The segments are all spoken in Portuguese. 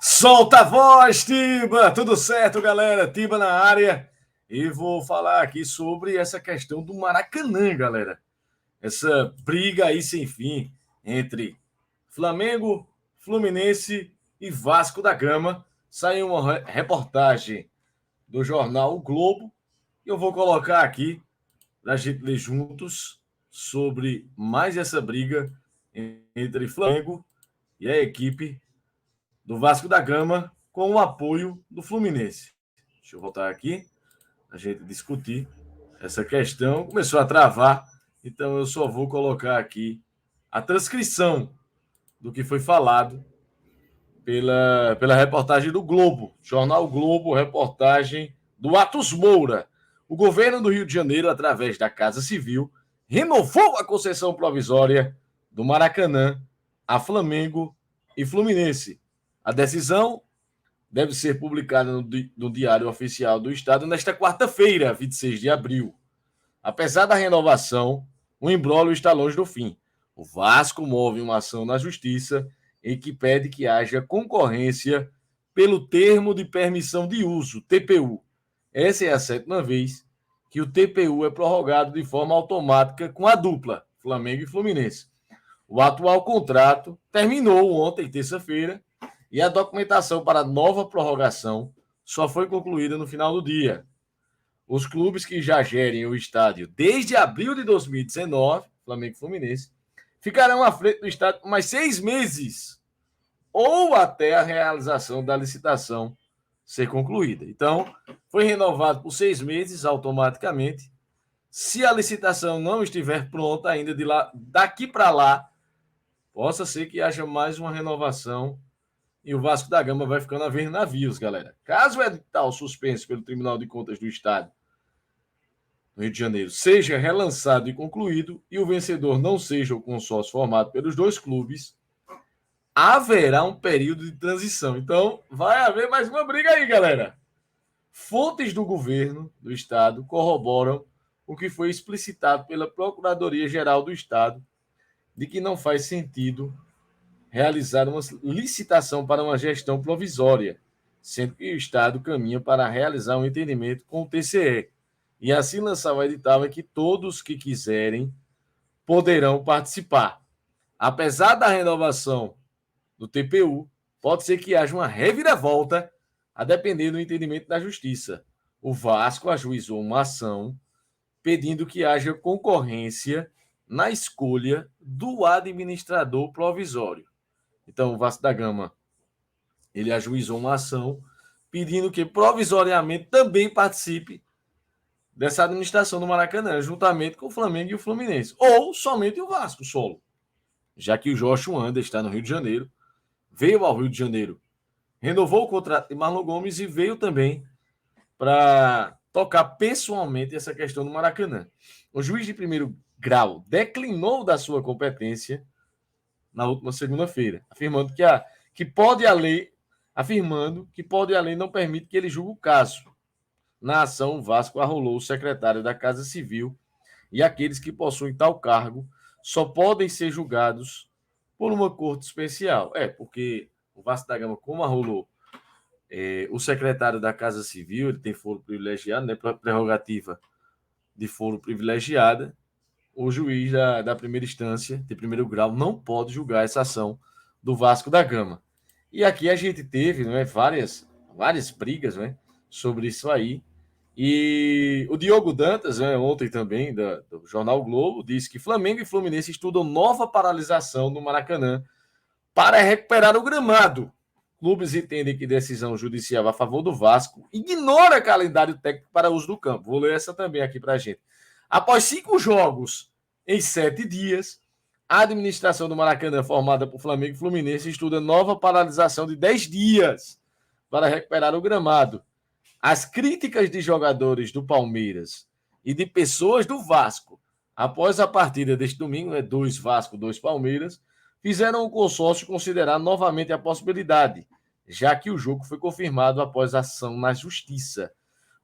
Solta a voz, Tiba! Tudo certo, galera? Tiba na área. E vou falar aqui sobre essa questão do Maracanã, galera. Essa briga aí sem fim entre Flamengo, Fluminense e Vasco da Gama. Saiu uma reportagem do jornal O Globo e eu vou colocar aqui para a gente ler juntos sobre mais essa briga entre Flamengo e a equipe do Vasco da Gama com o apoio do Fluminense. Deixa eu voltar aqui, a gente discutir essa questão. Começou a travar, então eu só vou colocar aqui a transcrição do que foi falado pela reportagem do Globo, Jornal Globo, reportagem do Atos Moura. O governo do Rio de Janeiro, através da Casa Civil, renovou a concessão provisória do Maracanã a Flamengo e Fluminense. A decisão deve ser publicada no Diário Oficial do Estado nesta quarta-feira, 26 de abril. Apesar da renovação, o imbróglio está longe do fim. O Vasco move uma ação na Justiça em que pede que haja concorrência pelo termo de permissão de uso, TPU. Essa é a 7ª vez que o TPU é prorrogado de forma automática com a dupla, Flamengo e Fluminense. O atual contrato terminou ontem, terça-feira, e a documentação para a nova prorrogação só foi concluída no final do dia. Os clubes que já gerem o estádio desde abril de 2019, Flamengo e Fluminense, ficarão à frente do estádio por mais 6 meses, ou até a realização da licitação ser concluída. Então, foi renovado por 6 meses automaticamente. Se a licitação não estiver pronta ainda daqui para lá, possa ser que haja mais uma renovação e o Vasco da Gama vai ficando a ver navios, galera. Caso o edital suspenso pelo Tribunal de Contas do Estado no Rio de Janeiro seja relançado e concluído e o vencedor não seja o consórcio formado pelos dois clubes, haverá um período de transição. Então, vai haver mais uma briga aí, galera. Fontes do governo do Estado corroboram o que foi explicitado pela Procuradoria-Geral do Estado de que não faz sentido realizar uma licitação para uma gestão provisória, sendo que o Estado caminha para realizar um entendimento com o TCE e assim lançar o edital em que todos que quiserem poderão participar. Apesar da renovação do TPU, pode ser que haja uma reviravolta a depender do entendimento da Justiça. O Vasco ajuizou uma ação pedindo que haja concorrência na escolha do administrador provisório. Então, o Vasco da Gama, ele ajuizou uma ação pedindo que provisoriamente também participe dessa administração do Maracanã, juntamente com o Flamengo e o Fluminense. Ou somente o Vasco, solo. Já que o Joshua Anderson está no Rio de Janeiro, veio ao Rio de Janeiro, renovou o contrato de Marlon Gomes e veio também para tocar pessoalmente essa questão do Maracanã. O juiz de primeiro grau declinou da sua competência na última segunda-feira, afirmando que pode a lei não permite que ele julgue o caso. Na ação, o Vasco arrolou o secretário da Casa Civil e aqueles que possuem tal cargo só podem ser julgados por uma corte especial. Porque o Vasco da Gama, como arrolou o secretário da Casa Civil, ele tem foro privilegiado, né, prerrogativa de foro privilegiada, o juiz da primeira instância, de primeiro grau, não pode julgar essa ação do Vasco da Gama. E aqui a gente teve, né, várias brigas, né, sobre isso aí. E o Diogo Dantas, né, ontem também, do Jornal Globo, disse que Flamengo e Fluminense estudam nova paralisação no Maracanã para recuperar o gramado. Clubes entendem que decisão judicial a favor do Vasco ignora calendário técnico para uso do campo. Vou ler essa também aqui para a gente. Após 5 jogos em 7 dias, a administração do Maracanã, formada por Flamengo e Fluminense, estuda nova paralisação de 10 dias para recuperar o gramado. As críticas de jogadores do Palmeiras e de pessoas do Vasco, após a partida deste domingo, 2 Vasco, 2 Palmeiras, fizeram o consórcio considerar novamente a possibilidade, já que o jogo foi confirmado após ação na Justiça.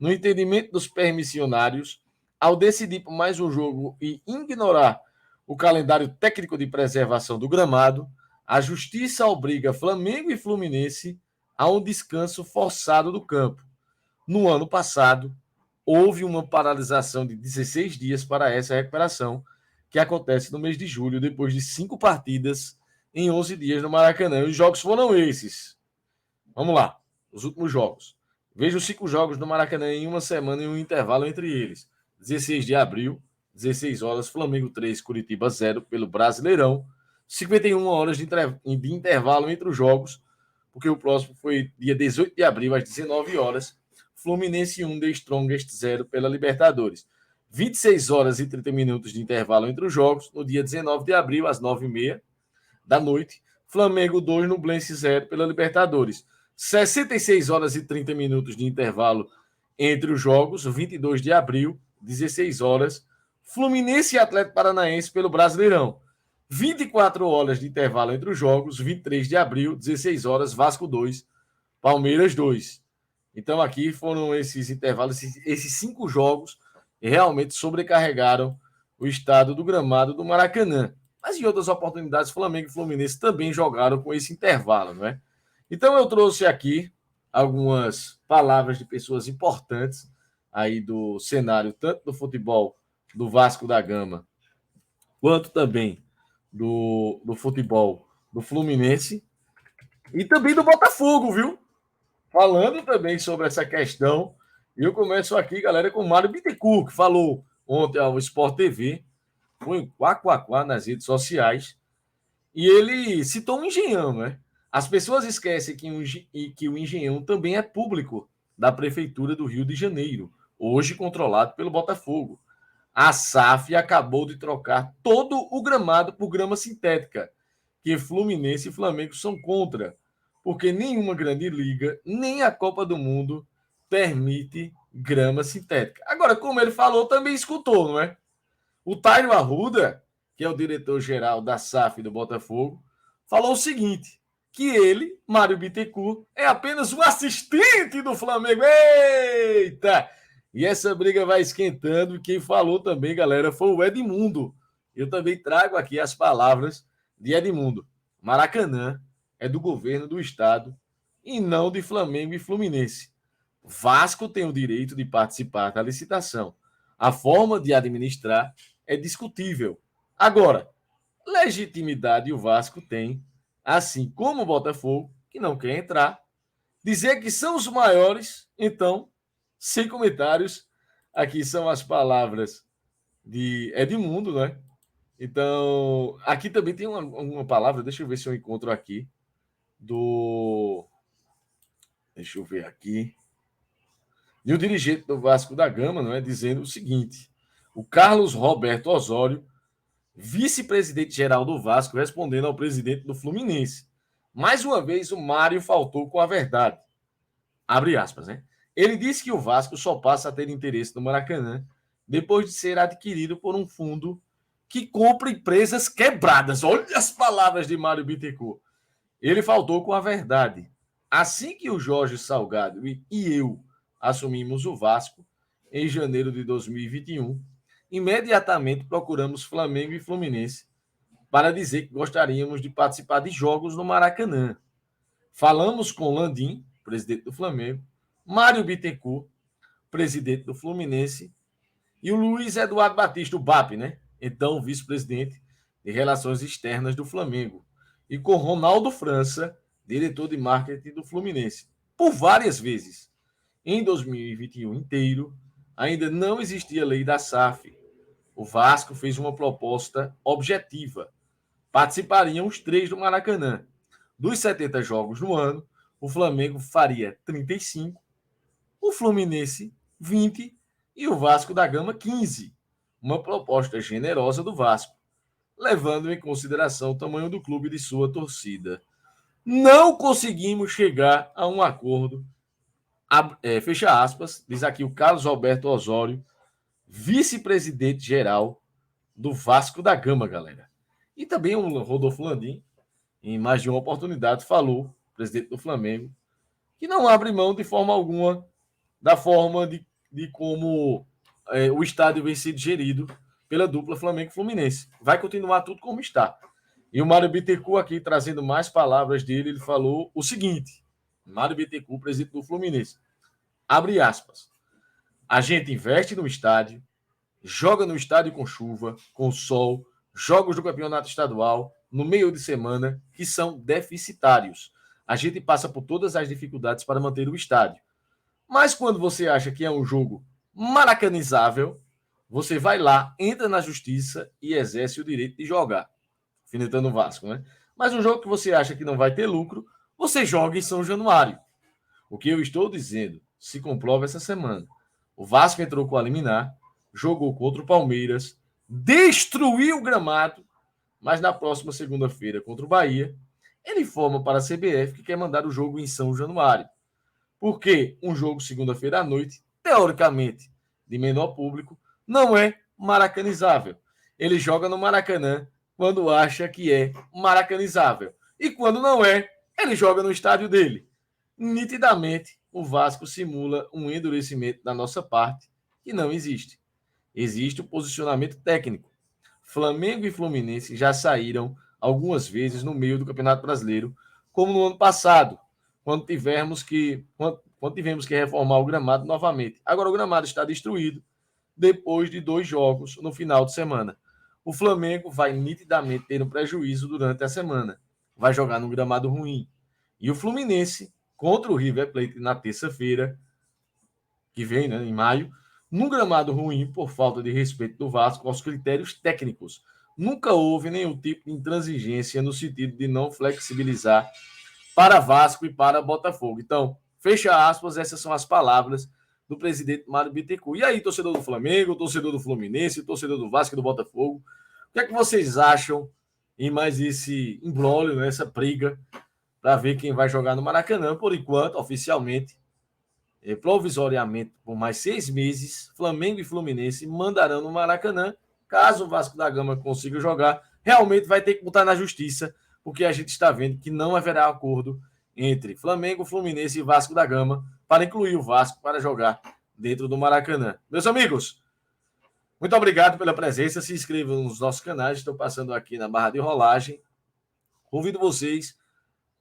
No entendimento dos permissionários, ao decidir por mais um jogo e ignorar o calendário técnico de preservação do gramado, a Justiça obriga Flamengo e Fluminense a um descanso forçado do campo. No ano passado, houve uma paralisação de 16 dias para essa recuperação, que acontece no mês de julho, depois de 5 partidas em 11 dias no Maracanã. E os jogos foram esses. Vamos lá, os últimos jogos. Veja os 5 jogos do Maracanã em uma semana e um intervalo entre eles. 16 de abril, 16 horas, Flamengo 3, Curitiba 0 pelo Brasileirão. 51 horas de intervalo entre os jogos, porque o próximo foi dia 18 de abril, às 19 horas. Fluminense 1, The Strongest 0 pela Libertadores. 26 horas e 30 minutos de intervalo entre os jogos, no dia 19 de abril, às 9h30 da noite. Flamengo 2, Nublense 0 pela Libertadores. 66 horas e 30 minutos de intervalo entre os jogos, 22 de abril, 16 horas. Fluminense e Atlético Paranaense pelo Brasileirão. 24 horas de intervalo entre os jogos, 23 de abril, 16 horas, Vasco 2, Palmeiras 2. Então aqui foram esses intervalos, esses 5 jogos realmente sobrecarregaram o estado do gramado do Maracanã. Mas em outras oportunidades, Flamengo e Fluminense também jogaram com esse intervalo, não é? Então eu trouxe aqui algumas palavras de pessoas importantes aí do cenário, tanto do futebol do Vasco da Gama, quanto também do futebol do Fluminense e também do Botafogo, viu? Falando também sobre essa questão, eu começo aqui, galera, com o Mário Bittencourt, que falou ontem ao Sport TV, foi um quá nas redes sociais, e ele citou um Engenhão, né? As pessoas esquecem que o Engenhão também é público da Prefeitura do Rio de Janeiro, hoje controlado pelo Botafogo. A SAF acabou de trocar todo o gramado por grama sintética, que Fluminense e Flamengo são contra, porque nenhuma grande liga, nem a Copa do Mundo, permite grama sintética. Agora, como ele falou, também escutou, não é? O Tairo Arruda, que é o diretor-geral da SAF do Botafogo, falou o seguinte, que ele, Mário Bittencourt, é apenas um assistente do Flamengo. Eita! E essa briga vai esquentando. Quem falou também, galera, foi o Edmundo. Eu também trago aqui as palavras de Edmundo. Maracanã é do governo do estado e não de Flamengo e Fluminense. Vasco tem o direito de participar da licitação. A forma de administrar é discutível. Agora, legitimidade o Vasco tem, assim como o Botafogo, que não quer entrar. Dizer que são os maiores, então, sem comentários. Aqui são as palavras de Edmundo, né? Então, aqui também tem uma palavra, deixa eu ver se eu encontro aqui, do. Deixa eu ver aqui. De um dirigente do Vasco da Gama, não é? Dizendo o seguinte: o Carlos Roberto Osório, vice-presidente-geral do Vasco, respondendo ao presidente do Fluminense. Mais uma vez, o Mário faltou com a verdade. Abre aspas, né? Ele disse que o Vasco só passa a ter interesse no Maracanã depois de ser adquirido por um fundo que compra empresas quebradas. Olha as palavras de Mário Bittencourt. Ele faltou com a verdade. Assim que o Jorge Salgado e eu assumimos o Vasco, em janeiro de 2021, imediatamente procuramos Flamengo e Fluminense para dizer que gostaríamos de participar de jogos no Maracanã. Falamos com Landim, presidente do Flamengo, Mário Bittencourt, presidente do Fluminense, e o Luiz Eduardo Batista, o BAP, né? Então vice-presidente de Relações Externas do Flamengo, e com Ronaldo França, diretor de marketing do Fluminense, por várias vezes. Em 2021 inteiro, ainda não existia lei da SAF. O Vasco fez uma proposta objetiva. Participariam os 3 do Maracanã. Dos 70 jogos no ano, o Flamengo faria 35, o Fluminense 20 e o Vasco da Gama 15. Uma proposta generosa do Vasco, levando em consideração o tamanho do clube e de sua torcida. Não conseguimos chegar a um acordo. Fecha aspas, diz aqui o Carlos Roberto Osório, vice-presidente geral do Vasco da Gama, galera. E também o Rodolfo Landim, em mais de uma oportunidade, falou, presidente do Flamengo, que não abre mão de forma alguma da forma de como o estádio vem sendo gerido pela dupla Flamengo e Fluminense. Vai continuar tudo como está. E o Mário Bittencourt aqui, trazendo mais palavras dele, ele falou o seguinte, Mário Bittencourt, presidente do Fluminense. Abre aspas. A gente investe no estádio, joga no estádio com chuva, com sol, jogos do campeonato estadual, no meio de semana, que são deficitários. A gente passa por todas as dificuldades para manter o estádio. Mas quando você acha que é um jogo maracanizável, você vai lá, entra na justiça e exerce o direito de jogar. Finetando o Vasco, né? Mas um jogo que você acha que não vai ter lucro, você joga em São Januário. O que eu estou dizendo se comprova essa semana. O Vasco entrou com a liminar, jogou contra o Palmeiras, destruiu o gramado, mas na próxima segunda-feira contra o Bahia, ele informa para a CBF que quer mandar o jogo em São Januário. Porque um jogo segunda-feira à noite, teoricamente de menor público, não é maracanizável. Ele joga no Maracanã quando acha que é maracanizável. E quando não é, ele joga no estádio dele. Nitidamente, o Vasco simula um endurecimento da nossa parte que não existe. Existe o posicionamento técnico. Flamengo e Fluminense já saíram algumas vezes no meio do Campeonato Brasileiro, como no ano passado, quando tivemos que reformar o gramado novamente. Agora o gramado está destruído depois de 2 jogos no final de semana. O Flamengo vai nitidamente ter um prejuízo durante a semana. Vai jogar num gramado ruim. E o Fluminense contra o River Plate na terça-feira, que vem, né, em maio, num gramado ruim por falta de respeito do Vasco aos critérios técnicos. Nunca houve nenhum tipo de intransigência no sentido de não flexibilizar para Vasco e para Botafogo. Então, fecha aspas, essas são as palavras do presidente Mário Bittencourt. E aí, torcedor do Flamengo, torcedor do Fluminense, torcedor do Vasco e do Botafogo, o que é que vocês acham em mais esse imbróglio, né, essa briga, para ver quem vai jogar no Maracanã? Por enquanto, oficialmente, provisoriamente, por mais 6 meses, Flamengo e Fluminense mandarão no Maracanã. Caso o Vasco da Gama consiga jogar, realmente vai ter que botar na justiça, porque a gente está vendo que não haverá acordo entre Flamengo, Fluminense e Vasco da Gama para incluir o Vasco para jogar dentro do Maracanã. Meus amigos, muito obrigado pela presença. Se inscrevam nos nossos canais. Estou passando aqui na barra de rolagem. Convido vocês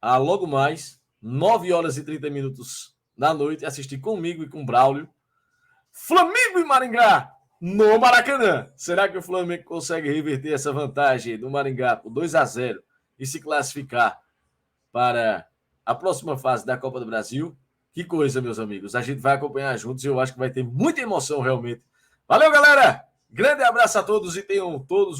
a logo mais, 9 horas e 30 minutos da noite, assistir comigo e com o Braulio Flamengo e Maringá no Maracanã. Será que o Flamengo consegue reverter essa vantagem do Maringá por 2-0 e se classificar para a próxima fase da Copa do Brasil? Que coisa, meus amigos. A gente vai acompanhar juntos e eu acho que vai ter muita emoção realmente. Valeu, galera! Grande abraço a todos e tenham todos um